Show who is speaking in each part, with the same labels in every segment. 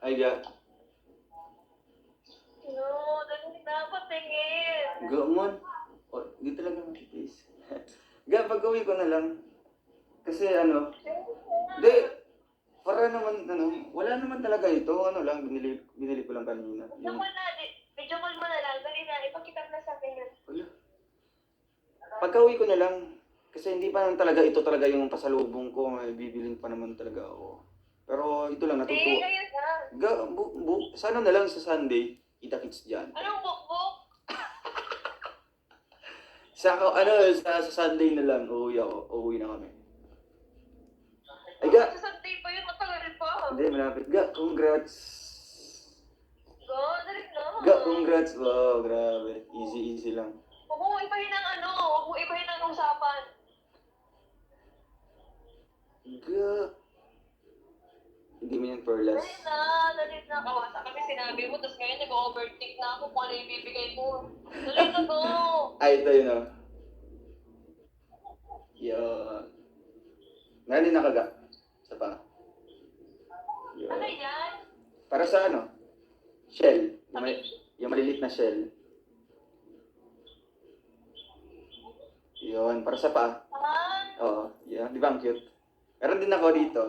Speaker 1: Ay, ga.
Speaker 2: No, dali na, patingin.
Speaker 1: Ga, man. Oh, di talaga matitiis. Ga, pag-uwi ko na lang. Kasi ano, di, para naman, wala naman talaga ito. Ano lang, binili ko lang kanina.
Speaker 2: Video call na, video call mo na lang. Dali na, ipakita mo na sa akin yun.
Speaker 1: Wala. Pagka-uwi ko na lang. Kasi hindi pa naman talaga ito talaga yung pasalubong ko. May bibiling pa naman talaga ako. Pero ito lang,
Speaker 2: Hindi,
Speaker 1: natutuwa.
Speaker 2: ngayon na.
Speaker 1: Ga, sana na lang sa Sunday, kita-kits dyan.
Speaker 2: Anong bukbuk?
Speaker 1: Sa Sunday na lang, uuwi na kami. Ay, ga,
Speaker 2: Sa Sunday pa yun, matagal pa.
Speaker 1: hindi, malapit. Ga, congrats.
Speaker 2: Go, dali na.
Speaker 1: Ga, congrats. Wow, grabe. Easy lang.
Speaker 2: Huwag mo ibahin ng huwag mo ibahin ng usapan.
Speaker 1: Ga. Hindi mo yan perlas.
Speaker 2: Dali na. Kawasa kami sinabi mo, tapos ngayon nag-overtake na ako kung ano yung bibigay mo. Dali na, go.
Speaker 1: Ay, ito yun, oh. Yun. Ngayon din nakaga. Sa pa. Yun.
Speaker 2: Ano yan?
Speaker 1: Para sa ano? Shell. Yung maliliit na shell. Yun. Para sa pa. Oo. Yun. Di ba ang cute? Meron din ako dito.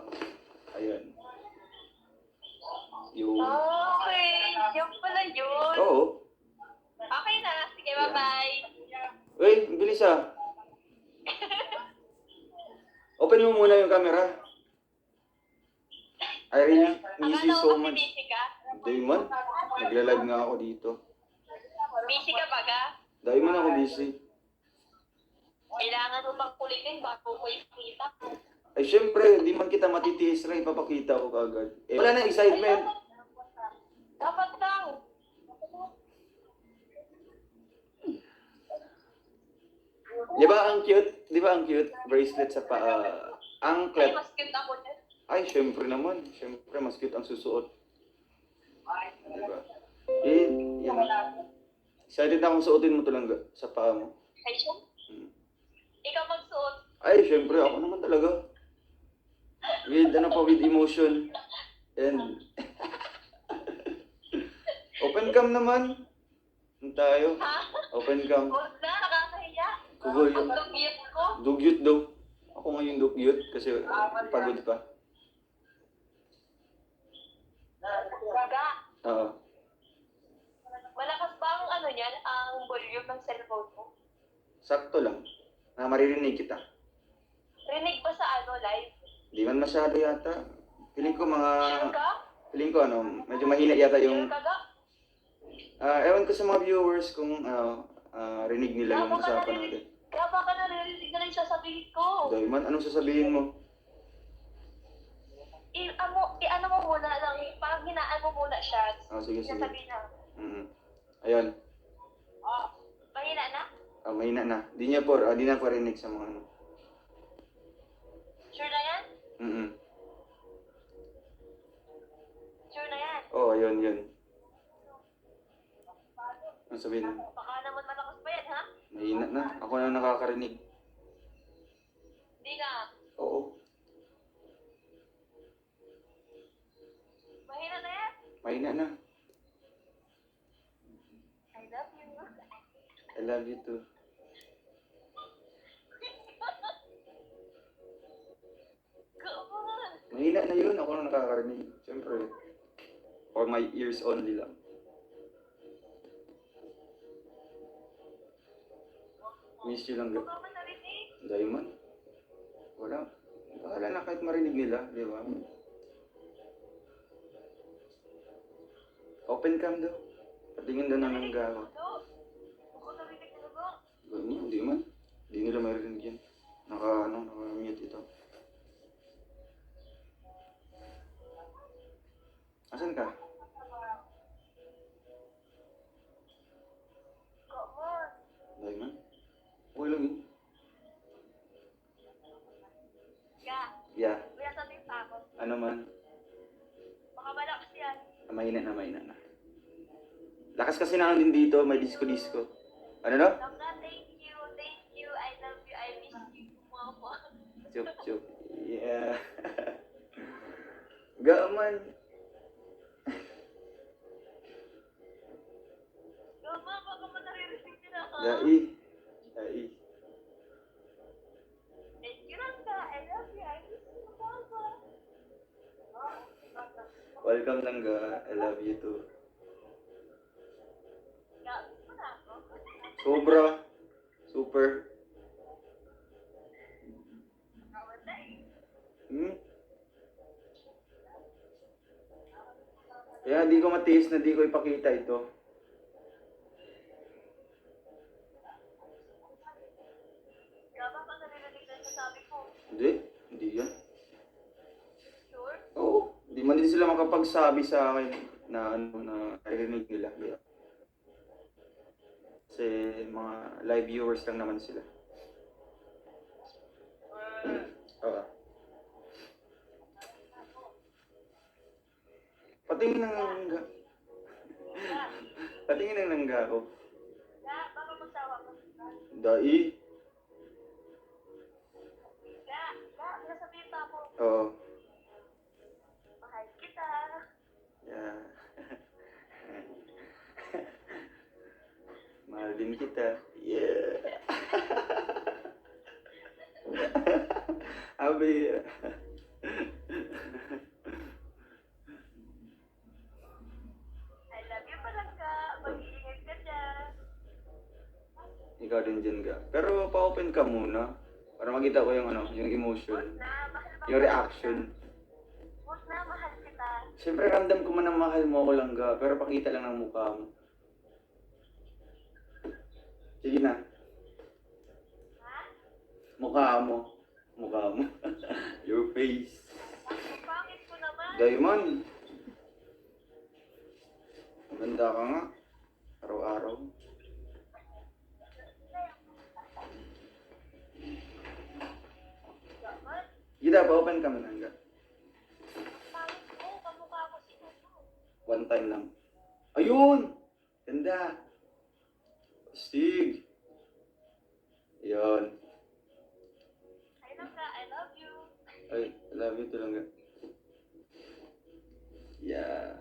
Speaker 1: Ayun. Yun.
Speaker 2: Okay. Yung pala yun.
Speaker 1: Oo.
Speaker 2: Okay na. Sige, bye-bye.
Speaker 1: Uy, ang bilis ah. Open mo muna yung camera. I really miss you so much.
Speaker 2: Busy ka?
Speaker 1: Diamond, nagla-live nga ako dito.
Speaker 2: Busy ka ba ga?
Speaker 1: Diamond ako busy.
Speaker 2: Kailangan mo pang kulitin bago ko ipakita.
Speaker 1: Ay syempre, hindi man kita matitiis rin, ipapakita ko kagad. Eh, wala na excitement.
Speaker 2: Dapat lang.
Speaker 1: Di ba ang cute? Di ba ang cute? Bracelet sa paa.
Speaker 2: Ay,
Speaker 1: Anklet.
Speaker 2: mas cute ako dyan.
Speaker 1: Ay, syempre naman. Syempre, mas cute ang susuot. Di ba? Eh, yan. Excited akong suotin mo talaga sa paa mo.
Speaker 2: Ay, siya? Ikaw magsuot.
Speaker 1: Ay, syempre, ako naman talaga. With emotion. And, open cam naman. Ano tayo?
Speaker 2: Ha?
Speaker 1: Open cam.
Speaker 2: Huwag na, nakakahiya.
Speaker 1: Kugoy.
Speaker 2: Ang dugyot ko.
Speaker 1: Dugyot daw. Ako ngayon dugyot kasi pagod pa.
Speaker 2: Gaga.
Speaker 1: Oo.
Speaker 2: Malakas ba ang ano niyan, ang volume ng cellphone mo?
Speaker 1: Sakto lang. Na maririnig kita.
Speaker 2: Rinig ba sa live?
Speaker 1: Di man masyado yata. Feeling ko
Speaker 2: Sure ka?
Speaker 1: medyo mahina yata yung,
Speaker 2: Sure ka ga?
Speaker 1: ewan ko sa mga viewers kung rinig nila yung usapan natin.
Speaker 2: Kaya baka naririnig na rin sasabihin ko.
Speaker 1: Diamond, anong sasabihin mo?
Speaker 2: I-ano mo muna lang, parang hinaan mo muna siya.
Speaker 1: Sige.
Speaker 2: Sasabihin na.
Speaker 1: Ayun.
Speaker 2: Mahina na?
Speaker 1: Mahina na. Di na po rinig sa mga ano.
Speaker 2: Sure na yan? Sure na yan?
Speaker 1: Oo, yun. Ano sabihin mo?
Speaker 2: Baka naman malakas pa yan, ha?
Speaker 1: Mahina na. Ako na nakakarinig.
Speaker 2: Hindi na.
Speaker 1: Oo.
Speaker 2: Mahina na yan?
Speaker 1: Mahina na.
Speaker 2: I love you.
Speaker 1: I love you too.
Speaker 2: Come on.
Speaker 1: Mahina na yun. Ako na nakakarinig. Siyempre. For my ears only lang. Miss you lang.
Speaker 2: Baka man narinig.
Speaker 1: Diamond? Wala. Bahala na kahit marinig nila. Di ba? Open cam daw. Patingin daw na ng gawa.
Speaker 2: Baka narinig mo ba?
Speaker 1: Ganyan, hindi man. Hindi nila marinig yan. Naka-mute ito. Asan ka?
Speaker 2: Come on.
Speaker 1: Diamond? Okay lang yun.
Speaker 2: Ga.
Speaker 1: Yeah.
Speaker 2: May nasabihin pa ako.
Speaker 1: Ano man.
Speaker 2: Baka malakas yan.
Speaker 1: Mahina na. Lakas kasi na din dito. May disco. Ano no?
Speaker 2: Love na, thank you. I love you. I miss you. Mama.
Speaker 1: Chup. Yeah. Gaman. Dai. Dai.
Speaker 2: Thank you, Rangga. I love you. I miss you, Papa.
Speaker 1: Welcome lang ga. I love you too.
Speaker 2: Gabi mo na ako.
Speaker 1: Sobra. Super. Hmm? Kaya di ko matiis na di ko ipakita ito.
Speaker 2: Gaba ka narinig na sabi ko.
Speaker 1: Hindi yan.
Speaker 2: Sure?
Speaker 1: Oo, di man din sila makapagsabi sa akin na ano na narinig nila. Kaya. Kasi mga live viewers lang naman sila. Oo. Patingin ng langga. Patingin ng langga ko.
Speaker 2: Baka magsawa ka.
Speaker 1: Dai.
Speaker 2: Nasabihin pa ako.
Speaker 1: Oo.
Speaker 2: Mahal kita.
Speaker 1: Yeah. Mahal din kita. Yeah. Abi.
Speaker 2: I love you pa lang ka. Mag-iingat ka dyan.
Speaker 1: Ikaw din dyan ka. Pero pa-open ka muna. Para makita ko yung ano, yung emotion.
Speaker 2: Mahal ba?
Speaker 1: Yung reaction.
Speaker 2: Huwag na, mahal kita.
Speaker 1: Siyempre ramdam ko man na mahal mo ako lang ga. Pero pakita lang ng mukha mo. Sige na.
Speaker 2: Ha?
Speaker 1: Mukha mo. Mukha mo. Your face.
Speaker 2: Ang pangit ko naman.
Speaker 1: Diamond. Ganda ka nga. Araw-araw.
Speaker 2: Dapat.
Speaker 1: Gida, pa-open ka man hangga.
Speaker 2: Pangit ko. Kamukha ko si Uso.
Speaker 1: One time lang. Ayun! Ganda. Sig. Yun.
Speaker 2: Ay lang ka. I love you.
Speaker 1: Ay, I love you too lang ga. Yeah.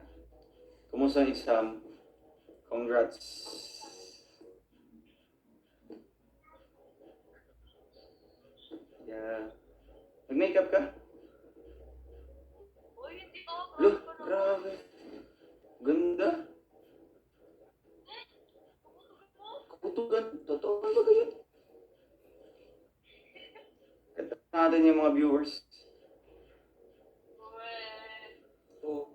Speaker 1: Kumusta ang exam? Congrats. Yeah. Nag-makeup ka?
Speaker 2: Uy, hindi ako.
Speaker 1: Loh, grabe. Ganda. Kaputugan. Totoo ba ba yun? Kanta natin yung mga viewers. Oh.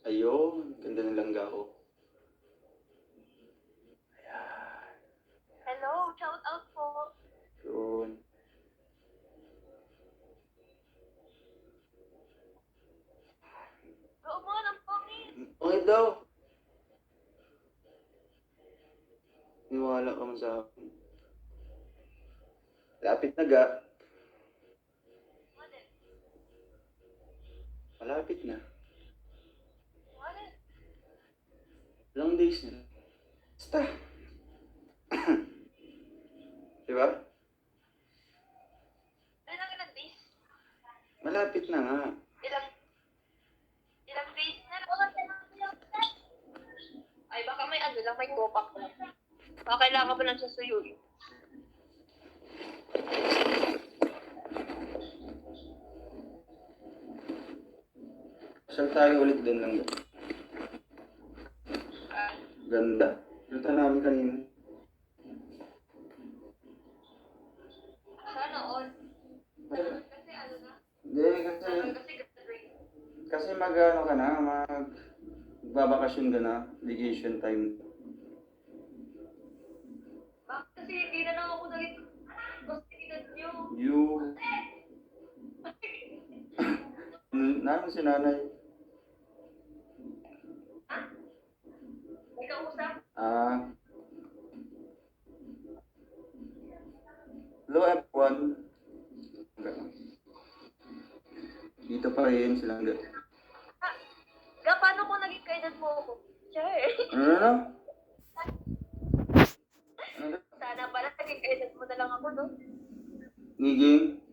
Speaker 1: Ayun. Ganda ng langga ko. Ayan.
Speaker 2: Hello. Shout out po.
Speaker 1: Yun.
Speaker 2: Oo mo, ang pangit.
Speaker 1: Okay daw. Niwala ka man sa akin. Lapit na ga.
Speaker 2: Mali.
Speaker 1: Malapit na.
Speaker 2: Mali.
Speaker 1: Long days na. Basta. Diba?
Speaker 2: Ilang ilang days?
Speaker 1: Malapit na nga.
Speaker 2: Ilang days na lang. Ay, baka may ano lang, may topak lang. Baka kailangan pa lang siya suyuin.
Speaker 1: Saan tayo ulit doon lang. Ganda. Punta namin kanina.
Speaker 2: Sana all. Kasi ano na?
Speaker 1: Hindi, kasi
Speaker 2: Kasi graduate.
Speaker 1: kasi mag-ano ka na, magbabakasyon ka na, vacation time.
Speaker 2: Bakit kasi hindi na lang ako naging posibilidad niyo?
Speaker 1: You. Namin si nanay.
Speaker 2: May kausap?
Speaker 1: Low F1. Dito pa rin silang
Speaker 2: Paano ko naging kainan mo ako? Sure.
Speaker 1: Ano na? Ano na?
Speaker 2: Sana pala naging kainan mo na lang ako, no?
Speaker 1: Ngiging?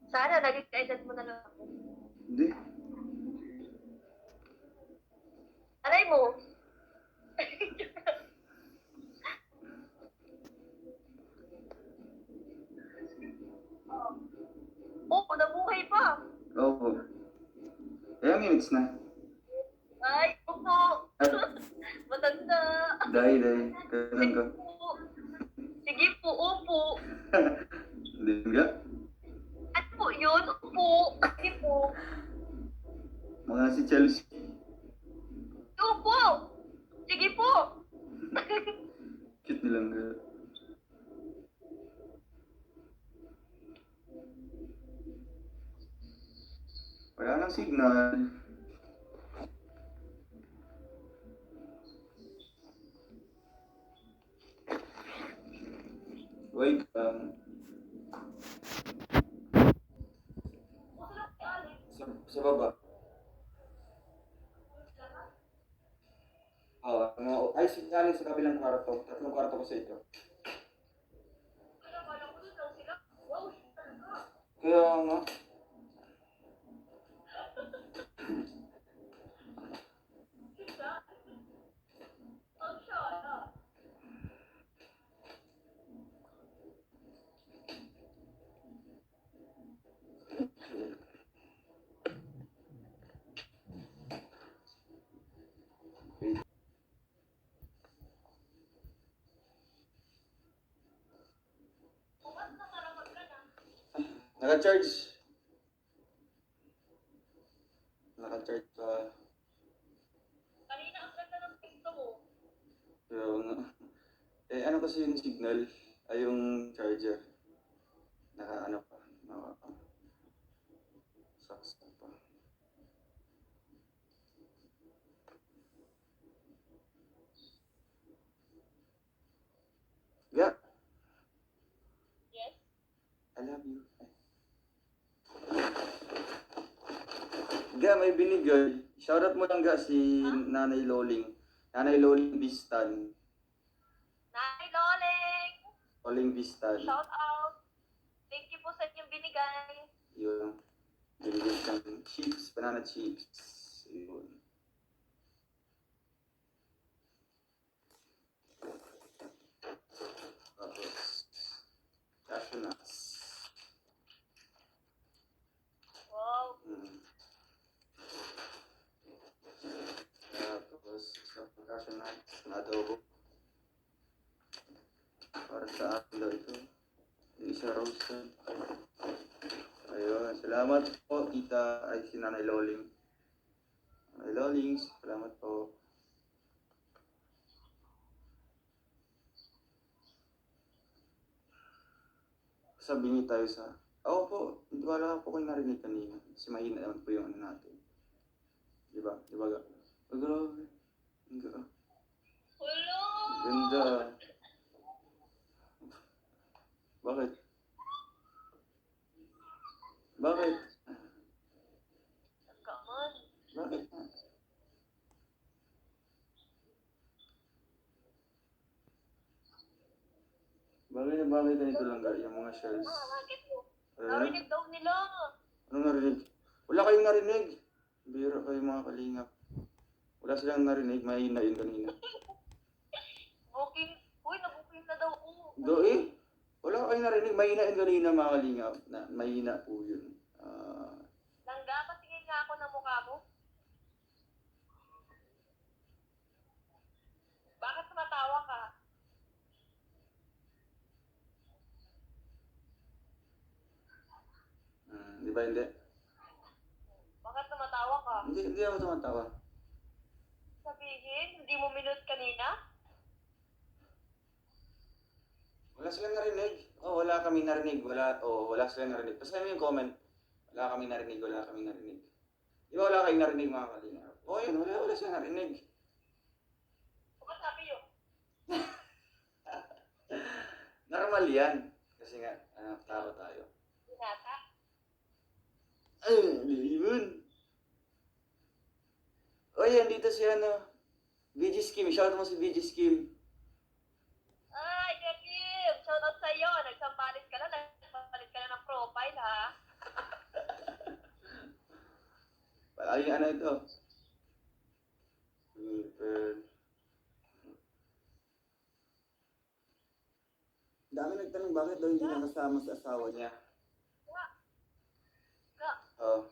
Speaker 2: Sana naging kainan mo na lang ako.
Speaker 1: Hindi.
Speaker 2: Aray mo,
Speaker 1: Opo. Ilang minutes na?
Speaker 2: Ay, opo.
Speaker 1: Ay,
Speaker 2: Matanda.
Speaker 1: dahil. Kailan ka?
Speaker 2: Po. Sige po, opo.
Speaker 1: Hindi nga.
Speaker 2: Ano po yun? Opo. Sige po.
Speaker 1: Mga si Chelsea.
Speaker 2: Opo. Sige po.
Speaker 1: Cute nilang ka. Wala nang signal. Wait lang. Sa baba. Ay, signal sa kabilang kwarto. Tatlong kwarto ko sa ito. Kaya nga. Naka-charge. Naka-charge pa.
Speaker 2: Kanina ang ganda ng pisto mo.
Speaker 1: Kaya nga. Eh, ano kasi yung signal? Ay, yung charger. Naka-ano pa. Saksak pa. Yeah,
Speaker 2: Yes?
Speaker 1: I love you. Ga, may binigay. Shoutout mo lang ga si Nanay Loling. Nanay Loling Bistan.
Speaker 2: Nay Loling!
Speaker 1: Loling Bistan.
Speaker 2: Shout out! Thank you po sa inyong binigay.
Speaker 1: Yun. Binigay siyang chips, banana chips. Yun. Tapos, cashew nuts.
Speaker 2: Wow!
Speaker 1: Mm. Tapos, sa cashew nuts na adobo. Para sa akin daw ito. Yung isa roasted. Ayun, salamat po, tita, ay si Nanay Loling. Nanay Loling, salamat po. Sabihin tayo sa... Oo po, wala po kayo narinig kanina. Kasi mahina naman po yung ano natin. Diba? Diba ga? Oh, grabe. Ang ga-
Speaker 2: Hello!
Speaker 1: Ganda. Bakit? Bakit?
Speaker 2: Nagkaman.
Speaker 1: Bakit? Bagay na bagay ganito lang ga, yung mga shells.
Speaker 2: Bakit po?
Speaker 1: Ano?
Speaker 2: Narinig daw nila.
Speaker 1: Anong narinig? Wala kayong narinig. Biro kayo mga kalingap. Wala silang narinig, mahina yun kanina.
Speaker 2: Booking. Uy, na-booking na daw ako.
Speaker 1: Do eh. Wala kayong narinig, mahina yun kanina mga kalingap. Na, mahina po yun.
Speaker 2: Langga, patingin nga ako ng mukha mo. Bakit tumatawa ka?
Speaker 1: Di ba hindi?
Speaker 2: Bakit tumatawa ka?
Speaker 1: Hindi ako tumatawa.
Speaker 2: Sabihin, hindi mo minute kanina?
Speaker 1: Wala silang narinig. Oh, wala kami narinig. Wala silang narinig. Basta mo yung comment. Wala kami narinig, wala kami narinig. Di ba wala kayong narinig mga kalingap? Oh, yun, wala silang narinig.
Speaker 2: Bakit sabi yun?
Speaker 1: Normal yan. Kasi nga, tao tayo.
Speaker 2: Binata?
Speaker 1: Ay, yun. Oh, yan, dito si VG Skim. Shout mo si VG Skim.
Speaker 2: Ay, Jakim! Shoutout sa'yo. Nagsampalit ka na ng profile, ha?
Speaker 1: Palagi ano ito. Super. Dami nagtanong bakit daw hindi nakasama sa asawa niya.
Speaker 2: Ka.
Speaker 1: Oh.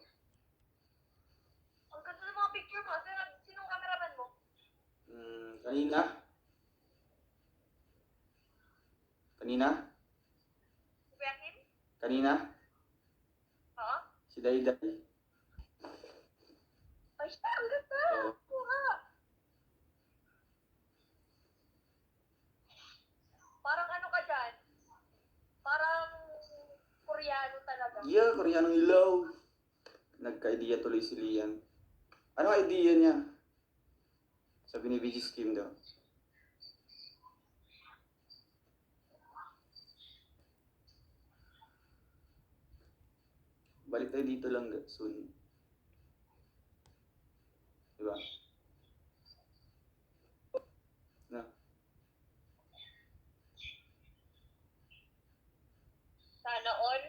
Speaker 1: Kanina?
Speaker 2: Si Kuya Kim?
Speaker 1: Kanina?
Speaker 2: Oo?
Speaker 1: Si Dayday?
Speaker 2: Ay, siya, ang ganda!
Speaker 1: Oo.
Speaker 2: Kuha! Parang ano ka dyan? Parang Koreano talaga.
Speaker 1: Yeah, Koreanong ilaw. Nagka-idea tuloy si Lian. Ano ang idea niya? Sabi ni BG Scheme daw. Balik tayo dito lang soon. Diba? Na?
Speaker 2: Sana all.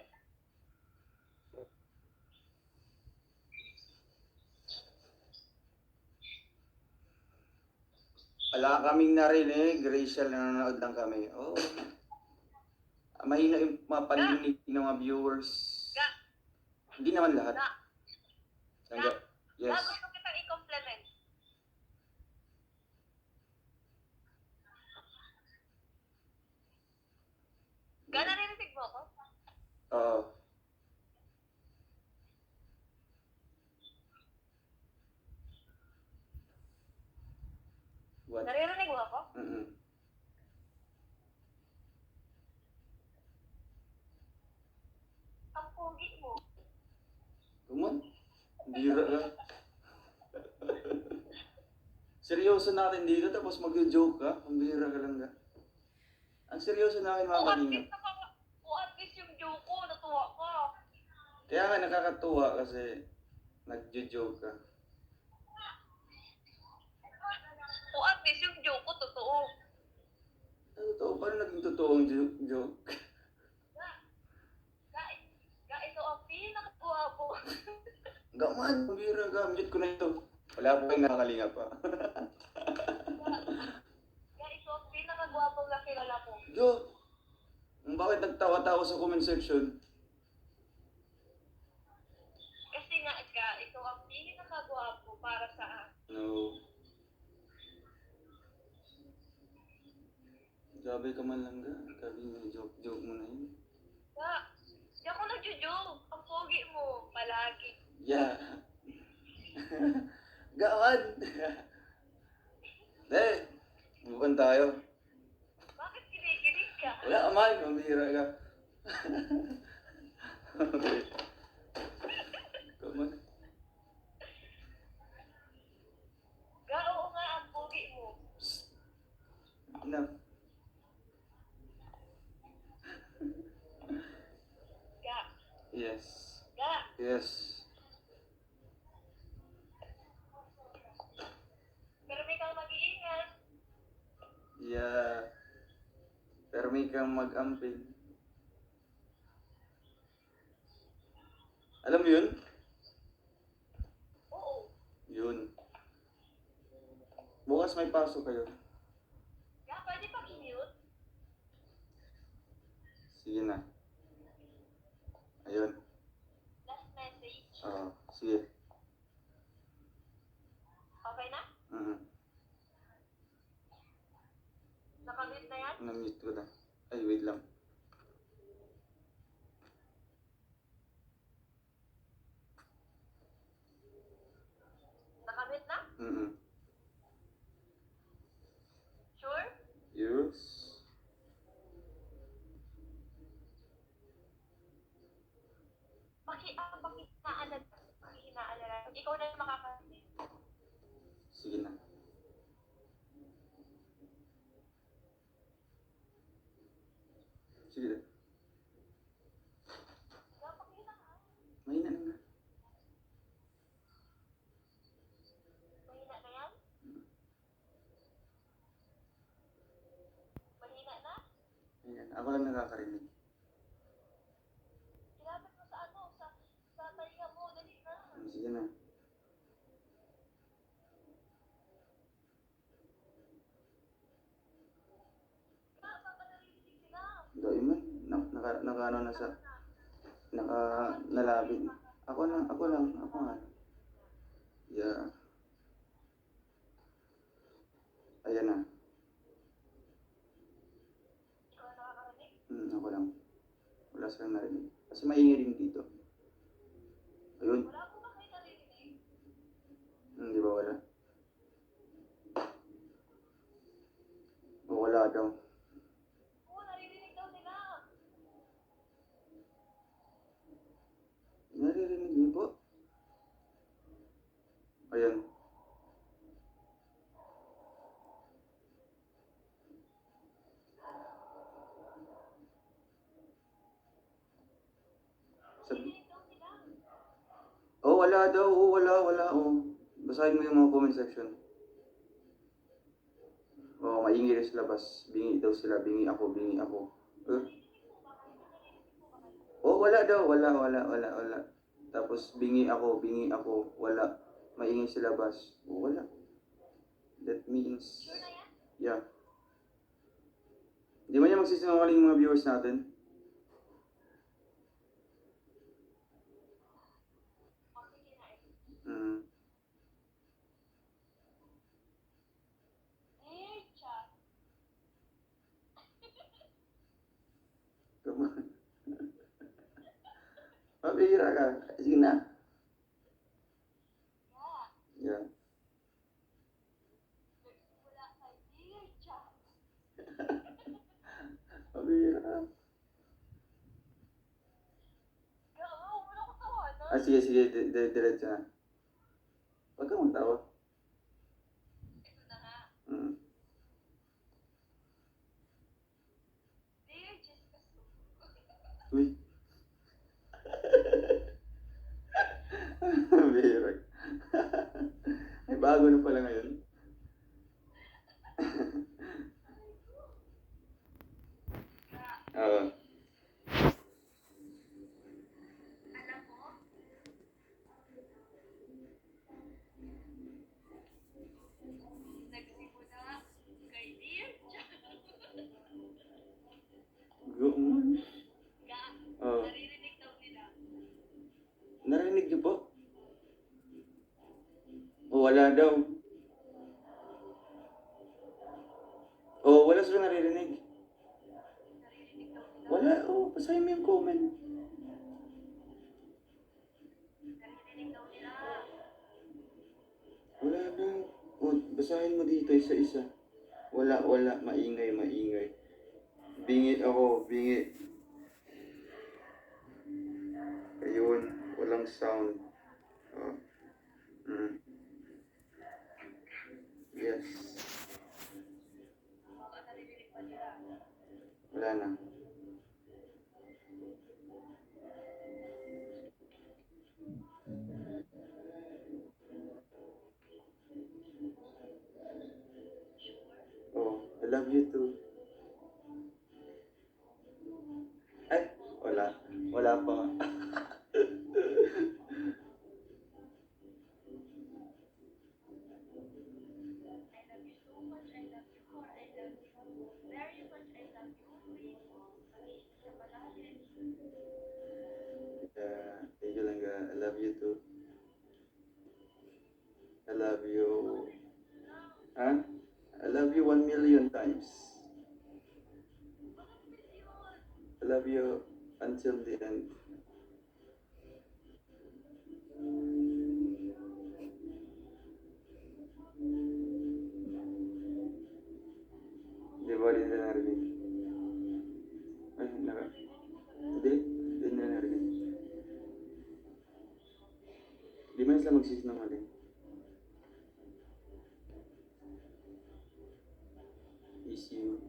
Speaker 1: Wala kaming narinig. Rachel, nanonood lang kami. Oh. Mahina yung mga pandinig ng mga viewers.
Speaker 2: Ga!
Speaker 1: Hindi naman lahat.
Speaker 2: Ga!
Speaker 1: Hanggang, yes.
Speaker 2: Ga, gusto kitang i-compliment. Ga, narinig mo ko?
Speaker 1: Oo. What?
Speaker 2: Naririnig mo ako?
Speaker 1: Mm-mm.
Speaker 2: Ang pogi mo.
Speaker 1: Come on. Bira ka. Seryoso natin dito tapos mag-joke ka. Ang bira ka lang ka. Ang seryoso namin mga kanina.
Speaker 2: At least yung joke ko, natuwa ka.
Speaker 1: Kaya nga nakakatuwa kasi nag-joke ka.
Speaker 2: At least yung joke ko, totoo.
Speaker 1: Totoo, paano naging totoo ang joke?
Speaker 2: Ga, ito ang pinakaguwapo.
Speaker 1: Gaman, ang bira ka. Mute ko na ito. Wala po kayong nakakalinga pa.
Speaker 2: Ga, ito ang pinakaguwapong nakilala ko.
Speaker 1: Joke! Bakit nagtawa-tawa sa comment section?
Speaker 2: Kasi nga, Ga, ito ang pinakaguwapo para sa
Speaker 1: No. Grabe ka man lang ga. Grabe na joke mo na yun.
Speaker 2: Ga, di ako nagjo-joke. Ang pogi mo, palagi.
Speaker 1: Yeah. Gawan! Eh, bukan tayo.
Speaker 2: Bakit kinikilig ka?
Speaker 1: Wala ka man, mambira ka. Okay. Come on.
Speaker 2: Ga, oo nga, ang pogi mo.
Speaker 1: Enough.
Speaker 2: Ga,
Speaker 1: Yes.
Speaker 2: ga,
Speaker 1: Yes.
Speaker 2: pero may kang mag-iingat.
Speaker 1: Yeah. Pero may kang mag-amping. Alam mo yun?
Speaker 2: Oo.
Speaker 1: Yun. Bukas may pasok kayo.
Speaker 2: Ga, pwede pang i-mute?
Speaker 1: Sige na. Ayun.
Speaker 2: Last message.
Speaker 1: Oo. Sige.
Speaker 2: Okay na? Nakamute na yan?
Speaker 1: Na-mute ko na. Ay, wait lang.
Speaker 2: Nakamute na? Sure?
Speaker 1: Yes.
Speaker 2: Pakihinaalala. Ikaw na yung makakarinig.
Speaker 1: Sige na. Sige na.
Speaker 2: Ga, pakihina ka.
Speaker 1: Mahina na nga.
Speaker 2: Mahina na yan? Mahina na?
Speaker 1: Ayan. Ako lang nakakarinig.
Speaker 2: Ilapit mo sa ano, sa tainga mo. Dali na.
Speaker 1: Sige na.
Speaker 2: Ga, saan ka naririnig sila?
Speaker 1: Gawin mo. Naka ano na sa... Naka nalabig. Ako lang. Ako nga. Yeah. Ayan na.
Speaker 2: Ikaw na nakakarinig?
Speaker 1: ko lang. Wala silang narinig. Kasi maingay din dito. Ayun.
Speaker 2: Wala po ba kayo naririnig?
Speaker 1: Di ba wala? O wala daw.
Speaker 2: Oo, naririnig daw nila.
Speaker 1: Naririnig niyo po? Ayan. Sabi,
Speaker 2: Naririnig daw nila.
Speaker 1: oh, wala daw. Oh, wala. Oh. Basahin mo yung mga comment section. Oh, maingay rin sa labas. Bingi daw sila. Bingi ako. Oh, wala daw. Wala. Tapos, bingi ako. Wala. Maingay sa labas. Oh, wala. That means,
Speaker 2: Sure na yan?
Speaker 1: yeah. Di ba niya magsisinungaling yung mga viewers natin?
Speaker 2: O, sige na eh.
Speaker 1: Mm.
Speaker 2: Dear chat.
Speaker 1: Come on. Mabihira ka. Sige na.
Speaker 2: Yeah.
Speaker 1: Yeah.
Speaker 2: Nagsimula kay Dear chat.
Speaker 1: Mabihira ka.
Speaker 2: Oo, wala ko tawanan.
Speaker 1: Ah, sige. Diretso na. Huwag kang magtawa.
Speaker 2: Ito na nga.
Speaker 1: Mm.
Speaker 2: Dear Jessica Su.
Speaker 1: Uy. Mabihira ka. Ay, bago na pala ngayon. Oo.
Speaker 2: Alam mo, nagsimula kay Dear chat.
Speaker 1: Gumon.
Speaker 2: Ka,
Speaker 1: Oo.
Speaker 2: naririnig daw nila.
Speaker 1: Narinig niyo po? O wala daw. O wala sila naririnig.
Speaker 2: Naririnig daw nila.
Speaker 1: Wala. O, basahin mo yung comment.
Speaker 2: Naririnig daw nila.
Speaker 1: Wala daw. O, basahin mo dito isa-isa. Wala. Maingay. Bingi ako. Ayun. Walang sound. Oh. Yes.
Speaker 2: Baka naririnig pa nila.
Speaker 1: Wala na. Oh, I love you too. Ay, wala. Wala pa nga.
Speaker 2: I love you so much. I love you more. I love you very much. I love you always. Mag-iingat ka palagi.
Speaker 1: Thank you lang. I love you too. I love you. Huh? I love you 1,000,000 times. I love you until the end. Di ba rin na narinig? Ay, Hindi na narinig. Di man sila magsisinungaling. Is you.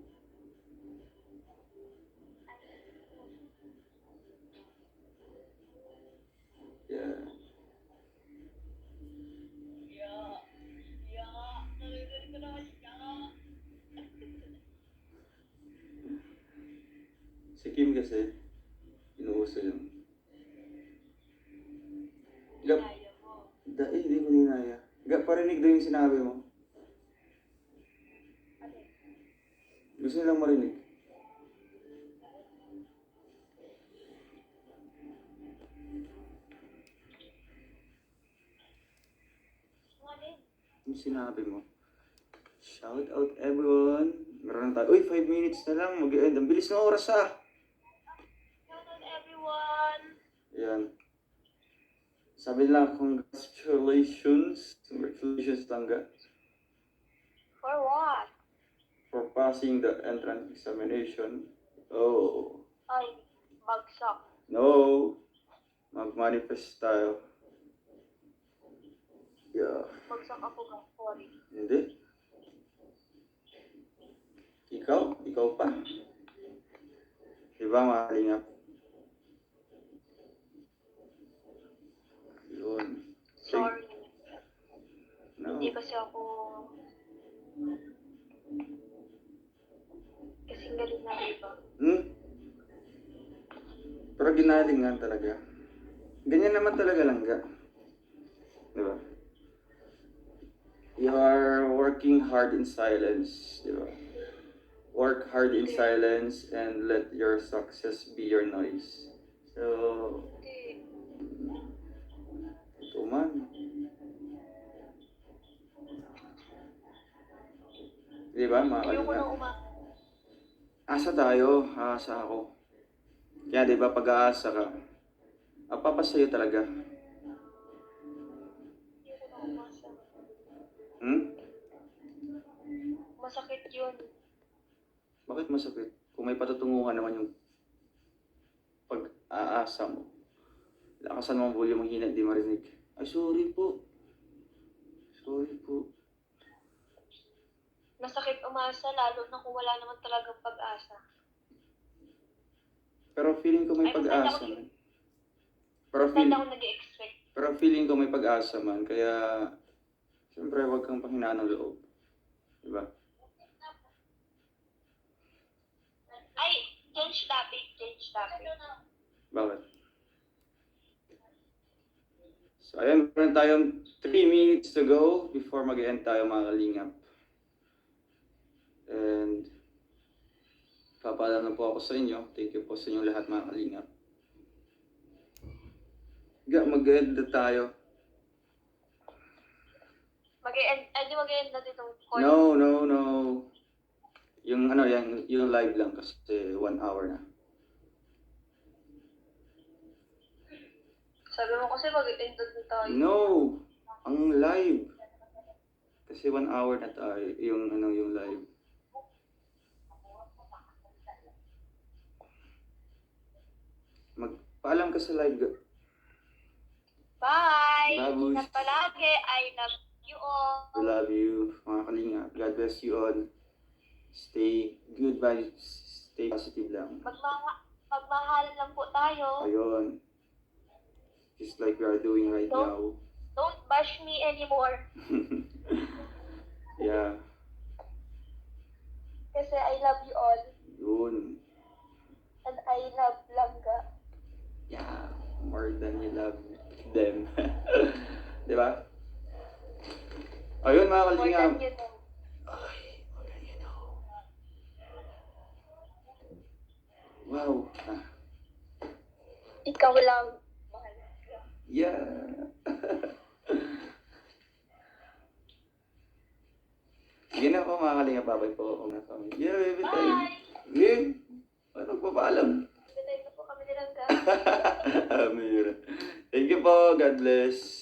Speaker 1: Yeah.
Speaker 2: Naririnig ko naman siya.
Speaker 1: Si Kim kasi, inuuso yun.
Speaker 2: Kaya mo.
Speaker 1: Hindi ko ninaya. Parinig daw yung sinabi mo.
Speaker 2: Alin?
Speaker 1: Gusto nilang marinig.
Speaker 2: Alin?
Speaker 1: Yung sinabi mo. Shout out everyone. Meron na tayo. Uy, 5 minutes na lang. Mag-end. Ang bilis ng oras ah. Sabi nila, congratulations. Congratulations, Langga.
Speaker 2: For what?
Speaker 1: For passing the entrance examination. Oh,
Speaker 2: Ay, bagsak.
Speaker 1: no. Mag-manifest tayo. Yeah.
Speaker 2: Bagsak ako ka. Sorry.
Speaker 1: Hindi. Ikaw? Ikaw pa? Diba, mga kalingap? Yun.
Speaker 2: Sorry.
Speaker 1: No.
Speaker 2: Hindi kasi ako... Kasing galing na, diba?
Speaker 1: Pero ginalingan talaga. Ganyan naman talaga Langga. Diba? You are working hard in silence. Diba? Work hard in silence and let your success be your noise. So,
Speaker 2: Hindi.
Speaker 1: ito man. Diba, mga
Speaker 2: Ayoko
Speaker 1: kalingap?
Speaker 2: na
Speaker 1: Asa tayo, asa ako. Kaya di ba pag-aasa ka, papasayo talaga.
Speaker 2: Ayoko na umasa. Masakit yun.
Speaker 1: Bakit masakit? Kung may patutunguhan naman yung pag-aasa mo. Lakasan mo ang volume, ang hina, di marinig. Ay, sorry po. Sorry po.
Speaker 2: Masakit umasa, lalo na kung wala naman talagang pag-asa.
Speaker 1: Pero feeling ko may
Speaker 2: Ay,
Speaker 1: pag-asa man. Pero
Speaker 2: Saan ako nag-expect?
Speaker 1: feeling ko may pag-asa man. Kaya, siyempre, huwag kang panghinaan ng loob. Diba?
Speaker 2: Ay, change topic.
Speaker 1: Bakit? So, ayun, meron tayong 3 minutes to go before mag-end tayo mga kalingap. And, papaalam na po ako sa inyo. Thank you po sa inyong lahat mga kalingap. Mag-end na tayo.
Speaker 2: Di mag-end na ditong call.
Speaker 1: No. Yung yung live lang kasi 1 hour na.
Speaker 2: Sabi mo kasi mag-end na din tayo.
Speaker 1: No! Ang live. Kasi 1 hour na tayo. Yung live. Magpaalam ka sa live.
Speaker 2: Bye!
Speaker 1: Babush.
Speaker 2: Ingat palagi. I love you all.
Speaker 1: I love you, mga kalingap. God bless you all. Stay good vibes. Stay positive lang.
Speaker 2: Magmahal lang po tayo.
Speaker 1: Ayun. Just like we are doing right now.
Speaker 2: Don't bash me anymore.
Speaker 1: Yeah.
Speaker 2: Kasi I love you all.
Speaker 1: Yun.
Speaker 2: And I love Langga.
Speaker 1: Yeah. More than you love them. Diba? Ayun mga
Speaker 2: More
Speaker 1: kalingap.
Speaker 2: than you know.
Speaker 1: Ay, more than you know. Wow.
Speaker 2: Ikaw lang. Mahal.
Speaker 1: Yeah. Sige na po mga kalingap. Babay po. Yeah, baby time.
Speaker 2: Bye!
Speaker 1: Game. Ano papaalam?
Speaker 2: Good night na po kami ni Langga.
Speaker 1: Amira. Thank you po. God bless.